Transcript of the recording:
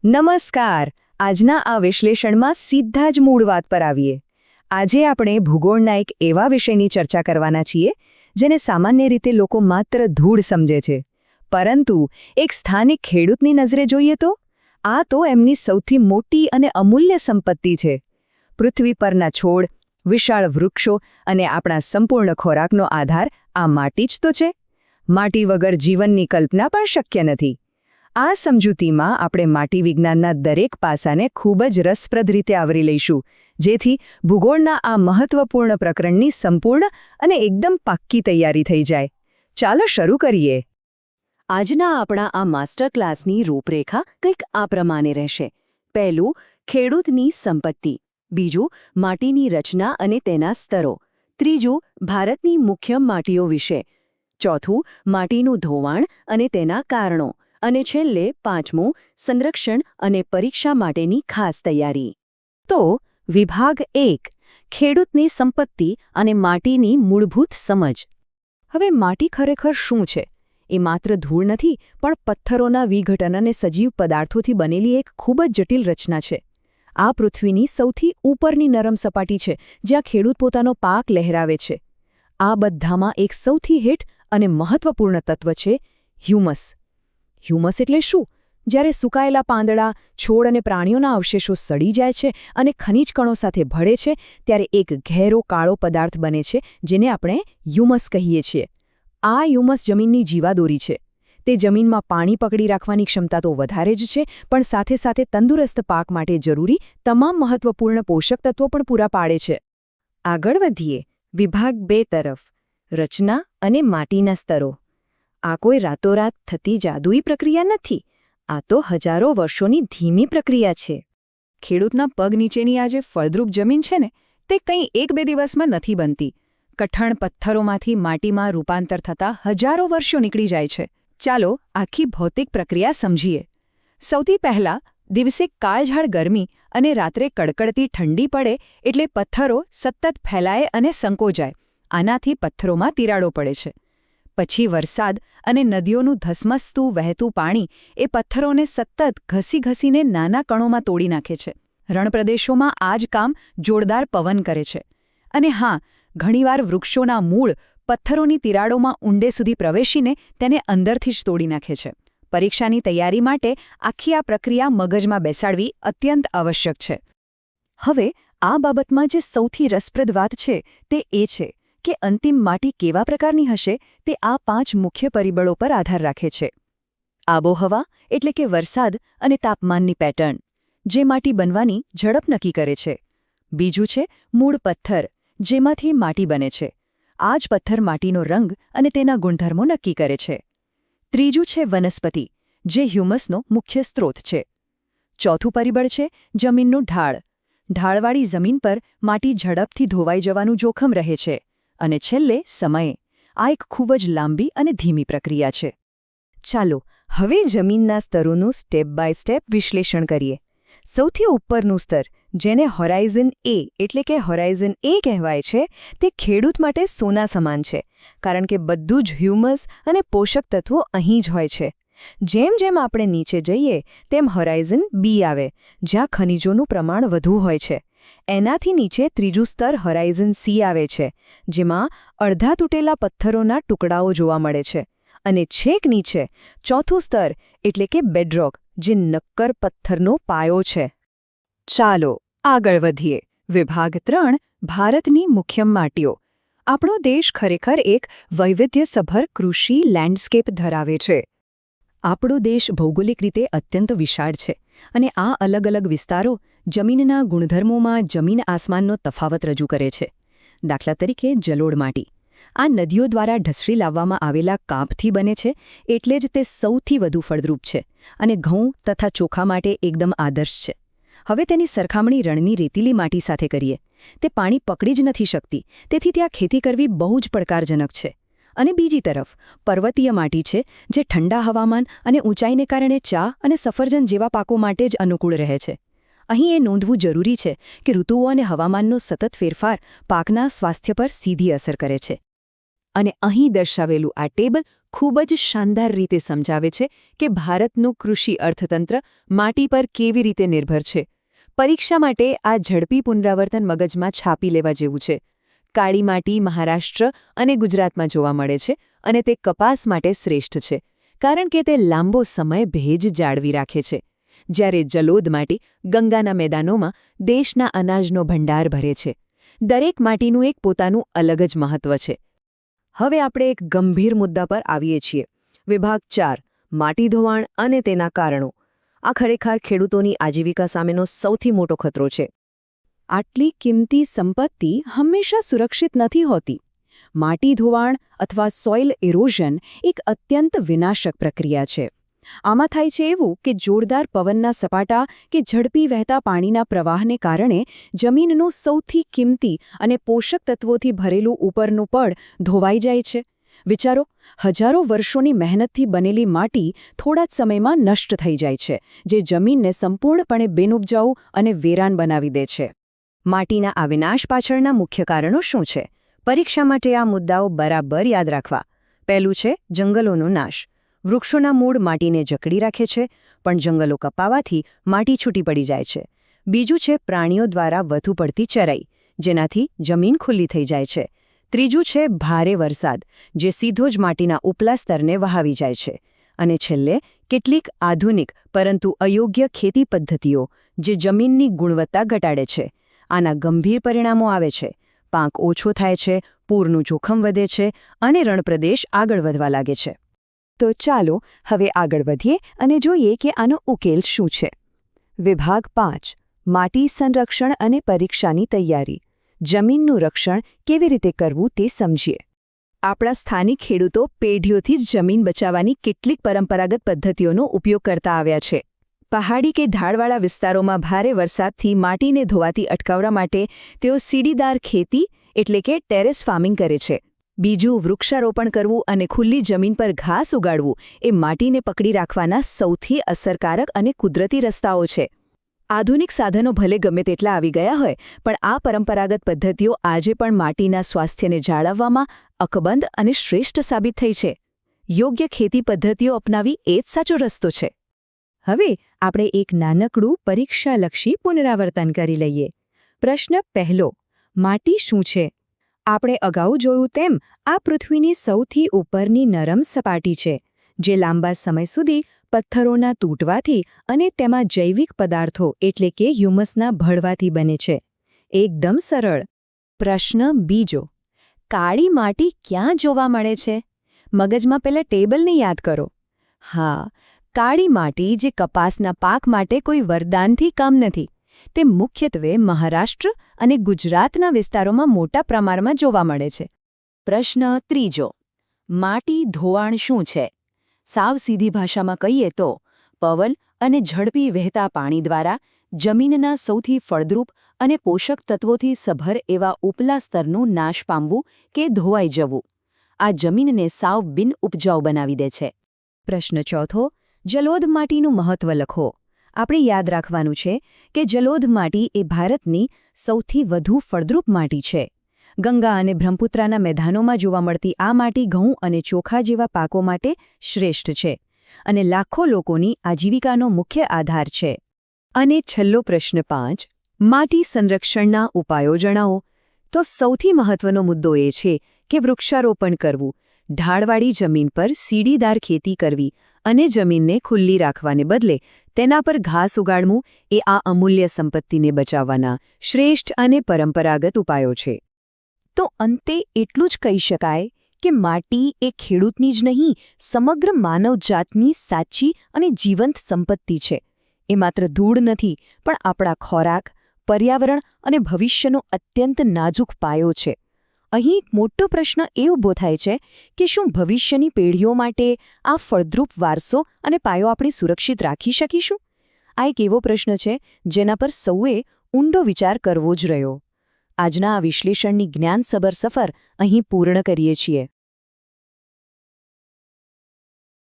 નમસ્કાર. આજના આ વિશ્લેષણમાં સીધા જ મૂળ વાત પર આવીએ. આજે આપણે ભૂગોળના એક એવા વિષયની ચર્ચા કરવાના છીએ જેને સામાન્ય રીતે લોકો માત્ર ધૂળ સમજે છે, પરંતુ એક સ્થાનિક ખેડૂતની નજરે જોઈએ તો આ તો એમની સૌથી મોટી અને અમૂલ્ય સંપત્તિ છે. પૃથ્વી પરના છોડ, વિશાળ વૃક્ષો અને આપણા સંપૂર્ણ ખોરાકનો આધાર આ માટી જ તો છે. માટી વગર જીવનની કલ્પના પણ શક્ય નથી. આ સમજૂતીમાં આપણે માટી વિજ્ઞાનના દરેક પાસાને ખૂબ જ રસપ્રદ રીતે આવરી લઈશું, જેથી ભૂગોળના આ મહત્વપૂર્ણ પ્રકરણની સંપૂર્ણ અને એકદમ પાક્કી તૈયારી થઈ જાય. ચાલો શરૂ કરીએ. આજના આપણા આ માસ્ટર ક્લાસની રૂપરેખા કંઈક આ પ્રમાણે રહેશે. પહેલું, ખેડૂતની સંપત્તિ. બીજું, માટીની રચના અને તેના સ્તરો. ત્રીજું, ભારતની મુખ્ય માટીઓ વિશે. ચોથું, માટીનું ધોવાણ અને તેના કારણો. અને છેલ્લે પાંચમું, સંરક્ષણ અને પરીક્ષા માટેની ખાસ તૈયારી. તો વિભાગ 1, ખેડૂતની સંપત્તિ અને માટીની મૂળભૂત સમજ. હવે માટી ખરેખર શું છે? એ માત્ર ધૂળ નથી, પણ પથ્થરોના વિઘટન અને સજીવ પદાર્થોથી બનેલી એક ખૂબ જ જટિલ રચના છે. આ પૃથ્વીની સૌથી ઉપરની નરમ સપાટી છે, જ્યાં ખેડૂત પોતાનો પાક લહેરાવે છે. આ બધામાં એક સૌથી હેઠ અને મહત્વપૂર્ણ તત્વ છે હ્યુમસ. હ્યુમસ એટલે શું? જ્યારે સુકાયેલા પાંદડા, છોડ અને પ્રાણીઓના અવશેષો સડી જાય છે અને ખનિજ કણો સાથે ભળે છે, ત્યારે એક ઘેરો કાળો પદાર્થ બને છે, જેને આપણે હ્યુમસ કહીએ છીએ. આ હ્યુમસ જમીનની જીવાદોરી છે. તે જમીનમાં પાણી પકડી રાખવાની ક્ષમતા તો વધારે જ છે, પણ સાથે સાથે તંદુરસ્ત પાક માટે જરૂરી તમામ મહત્વપૂર્ણ પોષક તત્વો પણ પૂરા પાડે છે. આગળ વધીએ વિભાગ 2 તરફ, રચના અને માટીના સ્તરો. આ કોઈ રાતોરાત થતી જાદુઈ પ્રક્રિયા નથી. આ તો હજારો વર્ષોની ધીમી પ્રક્રિયા છે. ખેડૂતના પગ નીચેની આ જે ફળદ્રુપ જમીન છે ને, તે કંઈ 1-2 દિવસમાં નથી બનતી. કઠણ પથ્થરોમાંથી માટીમાં રૂપાંતર થતાં હજારો વર્ષો નીકળી જાય છે. ચાલો આખી ભૌતિક પ્રક્રિયા સમજીએ. સૌથી પહેલાં, દિવસે કાળઝાળ ગરમી અને રાત્રે કડકડતી ઠંડી પડે એટલે પથ્થરો સતત ફેલાય અને સંકોચાય. આનાથી પથ્થરોમાં તિરાડો પડે છે. પછી વરસાદ અને નદીઓનું ધસમસતું વહેતું પાણી એ પથ્થરોને સતત ઘસીને નાના કણોમાં તોડી નાખે છે. રણપ્રદેશોમાં આ જ કામ જોરદાર પવન કરે છે. અને હા, ઘણીવાર વૃક્ષોના મૂળ પથ્થરોની તિરાડોમાં ઊંડે સુધી પ્રવેશીને તેને અંદરથી જ તોડી નાખે છે. પરીક્ષાની તૈયારી માટે આખી આ પ્રક્રિયા મગજમાં બેસાડવી અત્યંત આવશ્યક છે. હવે આ બાબતમાં જે સૌથી રસપ્રદ વાત છે તે એ છે કે અંતિમ માટી કેવા પ્રકારની હશે તે આ 5 મુખ્ય પરિબળો પર આધાર રાખે છે. આબોહવા એટલે કે વરસાદ અને તાપમાનની પેટર્ન, જે માટી બનવાની ઝડપ નક્કી કરે છે. બીજું છે મૂળ પથ્થર, જેમાંથી માટી બને છે. આ જ પથ્થર માટીનો રંગ અને તેના ગુણધર્મો નક્કી કરે છે. ત્રીજું છે વનસ્પતિ, જે હ્યુમસનો મુખ્ય સ્ત્રોત છે. ચોથું પરિબળ છે જમીનનું ઢાળ. ઢાળવાળી જમીન પર માટી ઝડપથી ધોવાઈ જવાનું જોખમ રહે છે. અને છેલ્લે સમય. આ એક ખૂબ જ લાંબી અને ધીમી પ્રક્રિયા છે. ચાલો હવે જમીનના સ્તરોનું સ્ટેપ બાય સ્ટેપ વિશ્લેષણ કરીએ. સૌથી ઉપરનું સ્તર, જેને હોરાઇઝન એ એટલે કે હોરાઇઝન એ કહેવાય છે, તે ખેડૂત માટે સોના સમાન છે, કારણ કે બધું જ હ્યુમસ અને પોષક તત્વો અહીં જ હોય છે. જેમ જેમ આપણે નીચે જઈએ તેમ હોરાઇઝન બી આવે, જ્યાં ખનિજોનું પ્રમાણ વધુ હોય છે. એનાથી નીચે ત્રીજું સ્તર હોરાઇઝન સી આવે છે, જેમાં અડધા તૂટેલા પથ્થરોના ટુકડાઓ જોવા મળે છે. અને છેક નીચે ચોથું સ્તર એટલે કે બેડરોક, જે નક્કર પથ્થરનો પાયો છે. ચાલો આગળ વધીએ. વિભાગ 3, ભારતની મુખ્ય માટીઓ. આપણો દેશ ખરેખર એક વૈવિધ્યસભર કૃષિ લેન્ડસ્કેપ ધરાવે છે. આપણો દેશ ભૌગોલિક રીતે અત્યંત વિશાળ છે, અને આ અલગ અલગ વિસ્તારો જમીનના ગુણધર્મોમાં જમીન આસમાનનો તફાવત રજૂ કરે છે. દાખલા તરીકે જલોઢ માટી. આ નદીઓ દ્વારા ઢસડી લાવવામાં આવેલા કાંપથી બને છે, એટલે જ તે સૌથી વધુ ફળદ્રુપ છે અને ઘઉં તથા ચોખા માટે એકદમ આદર્શ છે. હવે તેની સરખામણી રણની રેતીલી માટી સાથે કરીએ. તે પાણી પકડી જ નથી શકતી, તેથી ત્યાં ખેતી કરવી બહુ જ પડકારજનક છે. અને બીજી તરફ પર્વતીય માટી છે, જે ઠંડા હવામાન અને ઊંચાઈને કારણે ચા અને સફરજન જેવા પાકો માટે જ અનુકૂળ રહે છે. અહીં એ નોંધવું જરૂરી છે કે ઋતુઓ અને હવામાનનો સતત ફેરફાર પાકના સ્વાસ્થ્ય પર સીધી અસર કરે છે. અને અહીં દર્શાવેલું આ ટેબલ ખૂબ જ શાનદાર રીતે સમજાવે છે કે ભારતનું કૃષિ અર્થતંત્ર માટી પર કેવી રીતે નિર્ભર છે. પરીક્ષા માટે આ ઝડપી પુનરાવર્તન મગજમાં છાપી લેવા જેવું છે. કાળી માટી મહારાષ્ટ્ર અને ગુજરાતમાં જોવા મળે છે અને તે કપાસ માટે શ્રેષ્ઠ છે, કારણ કે તે લાંબો સમય ભેજ જાળવી રાખે છે. જ્યારે જલોદ માટી ગંગાના મેદાનોમાં દેશના અનાજનો ભંડાર ભરે છે. દરેક માટીનું એક પોતાનું અલગ જ મહત્વ છે. હવે આપણે એક ગંભીર મુદ્દા પર આવીએ છીએ. વિભાગ 4 માટી ધોવાણ અને તેના કારણો. આ ખરેખર ખેડૂતોની આજીવિકા સામેનો સૌથી મોટો ખતરો છે. આટલી કિંમતી સંપત્તિ હંમેશા સુરક્ષિત નથી હોતી. માટી ધોવાણ અથવા સોઇલ ઇરોઝન એક અત્યંત વિનાશક પ્રક્રિયા છે. આમાં થાય છે એવું કે જોરદાર પવનના સપાટા કે ઝડપી વહેતા પાણીના પ્રવાહને કારણે જમીનનું સૌથી કિંમતી અને પોષક તત્વોથી ભરેલું ઉપરનું પડ ધોવાઈ જાય છે. વિચારો, હજારો વર્ષોની મહેનતથી બનેલી માટી થોડા જ સમયમાં નષ્ટ થઈ જાય છે, જે જમીનને સંપૂર્ણપણે બિનઉપજાઉ અને વેરાન બનાવી દે છે. માટીના આ વિનાશ પાછળના મુખ્ય કારણો શું છે? પરીક્ષા માટે આ મુદ્દાઓ બરાબર યાદ રાખવા. પહેલું છે જંગલોનો નાશ. વૃક્ષોના મૂળ માટીને જકડી રાખે છે, પણ જંગલો કપાવાથી માટી છૂટી પડી જાય છે. બીજું છે પ્રાણીઓ દ્વારા વધુ પડતી ચરાઈ, જેનાથી જમીન ખુલ્લી થઈ જાય છે. ત્રીજું છે ભારે વરસાદ, જે સીધો જ માટીના ઉપલા સ્તરને વહાવી જાય છે. અને છેલ્લે કેટલીક આધુનિક પરંતુ અયોગ્ય ખેતી પદ્ધતિઓ, જે જમીનની ગુણવત્તા ઘટાડે છે. આના ગંભીર પરિણામો આવે છે. પાક ઓછો થાય છે, પૂરનું જોખમ વધે છે અને રણપ્રદેશ આગળ વધવા લાગે છે. તો ચાલો હવે આગળ વધીએ અને જોઈએ કે આનો ઉકેલ શું છે. વિભાગ 5 માટી સંરક્ષણ અને પરીક્ષાની તૈયારી. જમીનનું રક્ષણ કેવી રીતે કરવું તે સમજીએ. આપણા સ્થાનિક ખેડૂતો પેઢીઓથી જ જમીન બચાવવાની કેટલીક પરંપરાગત પદ્ધતિઓનો ઉપયોગ કરતા આવ્યા છે. પહાડી કે ઢાળવાળા વિસ્તારોમાં ભારે વરસાદથી માટીને ધોવાથી અટકાવવા માટે તેઓ સીડીદાર ખેતી એટલે કે ટેરેસ ફાર્મિંગ કરે છે. બીજું, વૃક્ષારોપણ કરવું અને ખુલ્લી જમીન પર ઘાસ ઉગાડવું એ માટીને પકડી રાખવાના સૌથી અસરકારક અને કુદરતી રસ્તાઓ છે. આધુનિક સાધનો ભલે ગમે તેટલા આવી ગયા હોય, પણ આ પરંપરાગત પદ્ધતિઓ આજે પણ માટીના સ્વાસ્થ્યને જાળવવામાં અકબંધ અને શ્રેષ્ઠ સાબિત થઈ છે. યોગ્ય ખેતી પદ્ધતિઓ અપનાવી એ જ સાચો રસ્તો છે. હવે આપણે એક નાનકડું પરીક્ષાલક્ષી પુનરાવર્તન કરી લઈએ. પ્રશ્ન પહેલો, માટી શું છે? આપણે અગાઉ જોયું તેમ આ પૃથ્વીની સૌથી ઉપરની નરમ સપાટી છે, જે લાંબા સમય સુધી પથ્થરોના તૂટવાથી અને તેમાં જૈવિક પદાર્થો એટલે કે હ્યુમસના ભળવાથી બને છે. એકદમ સરળ. પ્રશ્ન બીજો, કાળી માટી ક્યાં જોવા મળે છે? મગજમાં પહેલા ટેબલને યાદ કરો. હા, કાળી માટી જે કપાસના પાક માટે કોઈ વરદાનથી કમ નથી. તે મુખ્યત્વે મહારાષ્ટ્ર અને ગુજરાતના વિસ્તારોમાં મોટા પ્રમાણમાં જોવા મળે છે. પ્રશ્ન ત્રીજો, માટી ધોવાણ શું છે? સાવ સીધી ભાષામાં કહીએ તો પવન અને ઝડપી વહેતા પાણી દ્વારા જમીનના સૌથી ફળદ્રુપ અને પોષક તત્વોથી સભર એવા ઉપલા સ્તરનું નાશ પામવું કે ધોવાઈ જવું. આ જમીનને સાવ બિનઉપજાઉ બનાવી દે છે. પ્રશ્ન ચોથો, જલોદ માટીનું મહત્વ લખો. આપણે યાદ રાખવાનું છે કે જલોદ માટી એ ભારતની સૌથી વધુ ફળદ્રુપ માટી છે. ગંગા અને બ્રહ્મપુત્રાના મેદાનોમાં જોવા મળતી આ માટી ઘઉં અને ચોખા જેવા પાકો માટે શ્રેષ્ઠ છે અને લાખો લોકોની આજીવિકાનો મુખ્ય આધાર છે. અને છેલ્લો પ્રશ્ન 5, માટી સંરક્ષણના ઉપાયો જણાવો. તો સૌથી મહત્વનો મુદ્દો એ છે કે વૃક્ષારોપણ કરવું, ઢાળવાળી જમીન પર સીડીદાર ખેતી કરવી અને જમીનને ખુલ્લી રાખવાને બદલે તેના પર ઘાસ ઉગાડવું એ આ અમૂલ્ય સંપત્તિને બચાવવાના શ્રેષ્ઠ અને પરંપરાગત ઉપાયો છે. તો અંતે એટલું જ કહી શકાય કે માટી એ ખેડૂતની જ નહીં, સમગ્ર માનવજાતની સાચી અને જીવંત સંપત્તિ છે. એ માત્ર ધૂળ નથી, પણ આપણા ખોરાક, પર્યાવરણ અને ભવિષ્યનો અત્યંત નાજુક પાયો છે. અહીં એક મોટો પ્રશ્ન એ ઊભો થાય છે કે શું ભવિષ્યની પેઢીઓ માટે આ ફળદ્રુપ વારસો અને પાયો આપણે સુરક્ષિત રાખી શકીશું? આ એક એવો પ્રશ્ન છે જેના પર સૌએ ઊંડો વિચાર કરવો જ રહ્યો. આજના આ વિશ્લેષણની જ્ઞાનસભર સફર અહીં પૂર્ણ કરીએ છીએ.